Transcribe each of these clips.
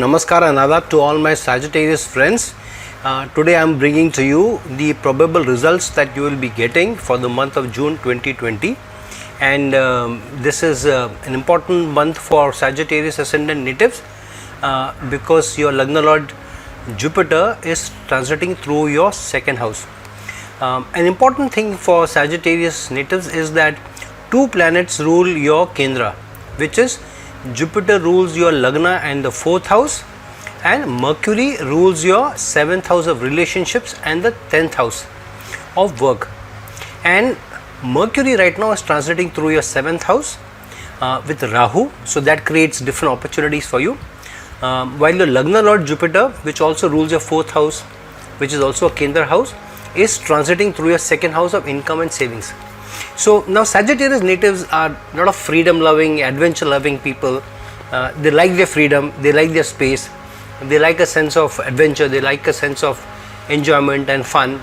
Namaskar and Adab to all my Sagittarius friends. Today I am bringing to you the probable results that you will be getting for the month of June 2020, and this is an important month for Sagittarius ascendant natives because your Lagna Lord Jupiter is transiting through your second house. An important thing for Sagittarius natives is that two planets rule your Kendra, which is Jupiter rules your Lagna and the 4th house, and Mercury rules your 7th house of relationships and the 10th house of work. And Mercury right now is transiting through your 7th house with Rahu, so that creates different opportunities for you. While your Lagna Lord Jupiter, which also rules your 4th house, which is also a Kendra house, is transiting through your 2nd house of income and savings. So now Sagittarius natives are a lot of freedom loving, adventure loving people. They like their freedom, they like their space, they like a sense of adventure, they like a sense of enjoyment and fun.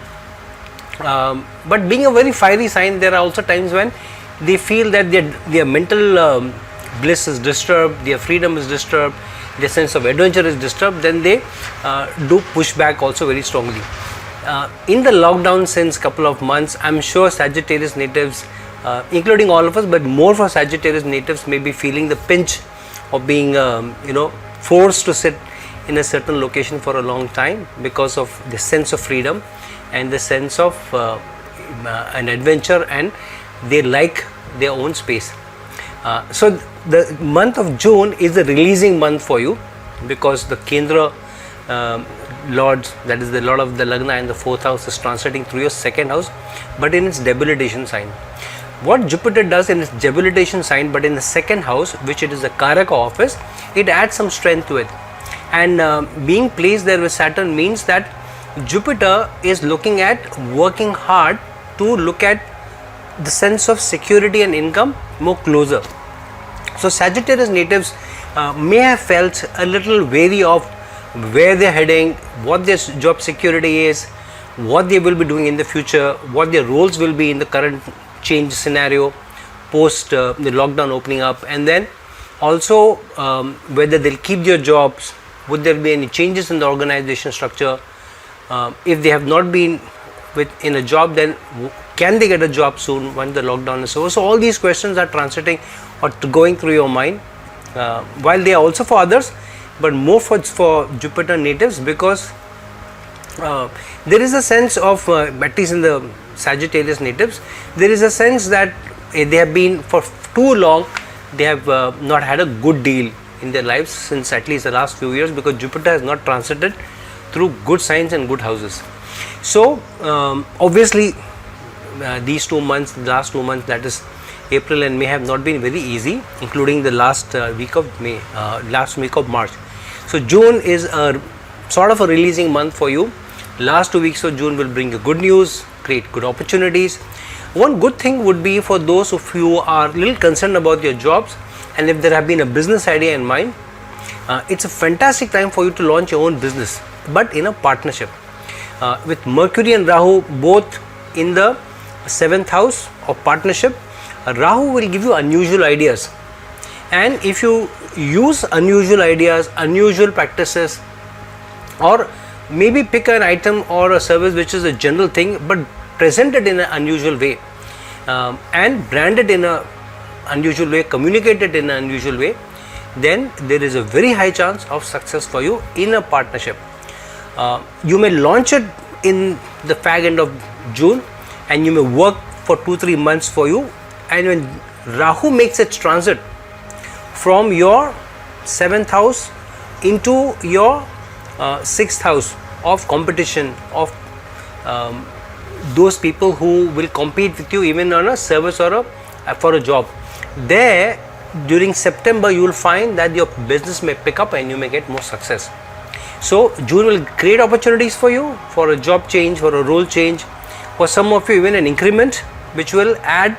But being a very fiery sign, there are also times when they feel that their mental bliss is disturbed, their freedom is disturbed, their sense of adventure is disturbed, then they do push back also very strongly. In the lockdown since couple of months, I'm sure Sagittarius natives, including all of us, but more for Sagittarius natives, may be feeling the pinch of being forced to sit in a certain location for a long time because of the sense of freedom and the sense of an adventure, and they like their own space. So the month of June is a releasing month for you because the Kendra Lords, that is the Lord of the Lagna and the 4th house, is transiting through your 2nd house, but in its debilitation sign. What Jupiter does in its debilitation sign, but in the 2nd house, which it is a Karaka office, it adds some strength to it. And being placed there with Saturn means that Jupiter is looking at working hard to look at the sense of security and income more closer. So Sagittarius natives may have felt a little wary of where they are heading, what their job security is, what they will be doing in the future, what their roles will be in the current change scenario post the lockdown opening up, and then also whether they'll keep their jobs, would there be any changes in the organization structure, if they have not been in a job, then can they get a job soon when the lockdown is over. So all these questions are transiting or going through your mind, while they are also for others, but more for Jupiter natives, because there is a sense of, at least in the Sagittarius natives, there is a sense that they have been for too long, they have not had a good deal in their lives since at least the last few years, because Jupiter has not transited through good signs and good houses. So obviously these 2 months, the last 2 months, that is April and May, have not been very easy, including the last week of May, last week of March. So June is a sort of a releasing month for you. Last 2 weeks of June will bring you good news, create good opportunities. One good thing would be for those of you who are a little concerned about your jobs, and if there have been a business idea in mind, it's a fantastic time for you to launch your own business, but in a partnership. With Mercury and Rahu both in the 7th house of partnership, Rahu will give you unusual ideas, and if you use unusual ideas, unusual practices, or maybe pick an item or a service which is a general thing but present it in an unusual way, and brand it in an unusual way, communicate it in an unusual way, then there is a very high chance of success for you in a partnership. You may launch it in the fag end of June, and you may work for 2-3 months for you, and when Rahu makes its transit from your 7th house into your 6th house of competition, of those people who will compete with you even on a service or for a job, there during September you will find that your business may pick up and you may get more success. So June will create opportunities for you for a job change, for a role change, for some of you even an increment which will add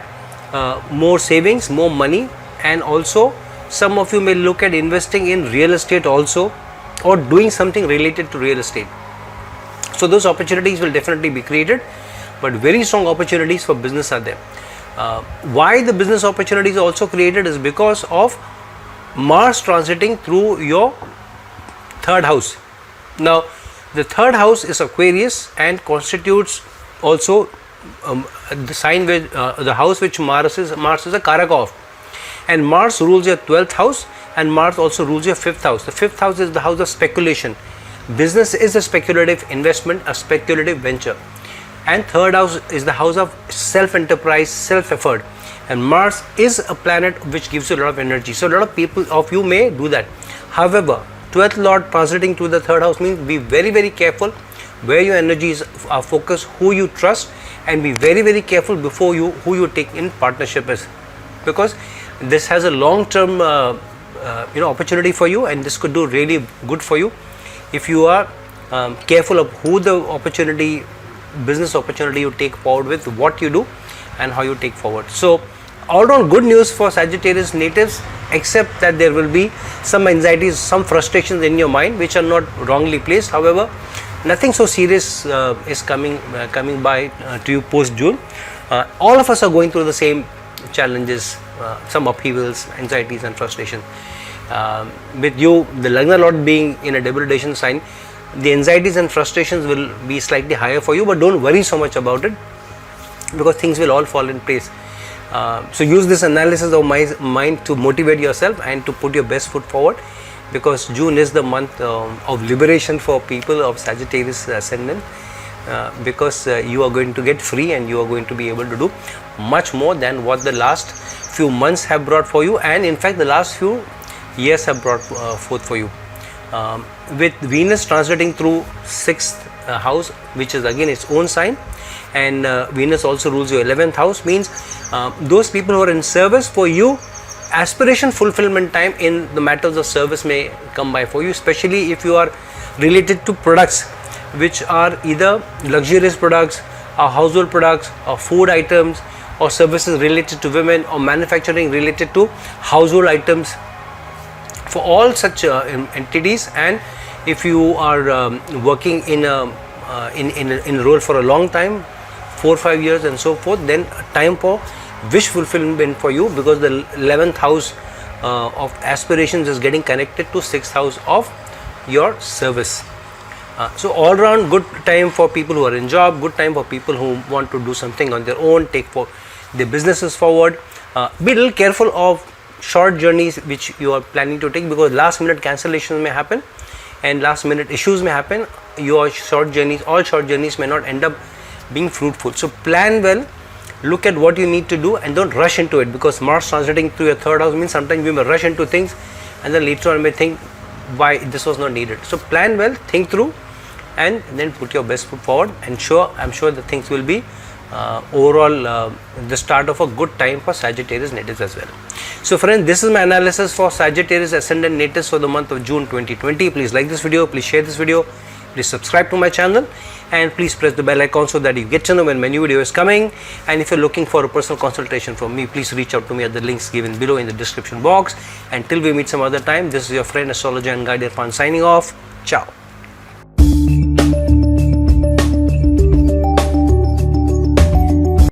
more savings, more money, and also some of you may look at investing in real estate also, or doing something related to real estate. So those opportunities will definitely be created, but very strong opportunities for business are there. Why the business opportunities are also created is because of Mars transiting through your third house. Now, the third house is Aquarius and constitutes also the sign with the house which Mars is a Karaka of, and Mars rules your 12th house, and Mars also rules your 5th house. The 5th house is the house of speculation. Business is a speculative investment, a speculative venture, and third house is the house of self-enterprise, self-effort, and Mars is a planet which gives you a lot of energy. So a lot of people of you may do that. However, 12th Lord transiting to the third house means be very, very careful where your energies are focused, who you trust, and be very, very careful before who you take in partnership with, because this has a long-term opportunity for you, and this could do really good for you if you are careful of who the business opportunity you take forward with, what you do, and how you take forward. So all around good news for Sagittarius natives, except that there will be some anxieties, some frustrations in your mind which are not wrongly placed. However, nothing so serious is coming by to you post June. All of us are going through the same challenges, some upheavals, anxieties and frustration. With you, the Lagna Lord being in a debilitation sign, the anxieties and frustrations will be slightly higher for you, but don't worry so much about it, because things will all fall in place. So use this analysis of mind to motivate yourself and to put your best foot forward, because June is the month of liberation for people of Sagittarius ascendant, because you are going to get free and you are going to be able to do much more than what the last few months have brought for you, and in fact the last few years have brought forth for you. With Venus transiting through 6th house, which is again its own sign, and Venus also rules your 11th house, means those people who are in service for you, aspiration fulfillment time in the matters of service may come by for you, especially if you are related to products which are either luxurious products or household products or food items or services related to women or manufacturing related to household items. For all such entities, and if you are working in a role for a long time, 4 or 5 years and so forth, then time for wish fulfillment for you, because the 11th house of aspirations is getting connected to 6th house of your service. So all round good time for people who are in job, good time for people who want to do something on their own, take for their businesses forward. Be a little careful of short journeys which you are planning to take, because last minute cancellations may happen and last minute issues may happen. All short journeys may not end up being fruitful. So plan well, look at what you need to do and don't rush into it, because Mars transiting through your third house means sometimes we may rush into things and then later on may think why this was not needed. So plan well, think through, and then put your best foot forward, and I'm sure the things will be overall the start of a good time for Sagittarius natives as well. So friends, this is my analysis for Sagittarius ascendant natives for the month of June 2020. Please like this video, please share this video, please subscribe to my channel, and please press the bell icon so that you get to know when my new video is coming. And if you're looking for a personal consultation from me, please reach out to me at the links given below in the description box. Until we meet some other time, this is your friend, astrologer and guide Irfan signing off. Ciao.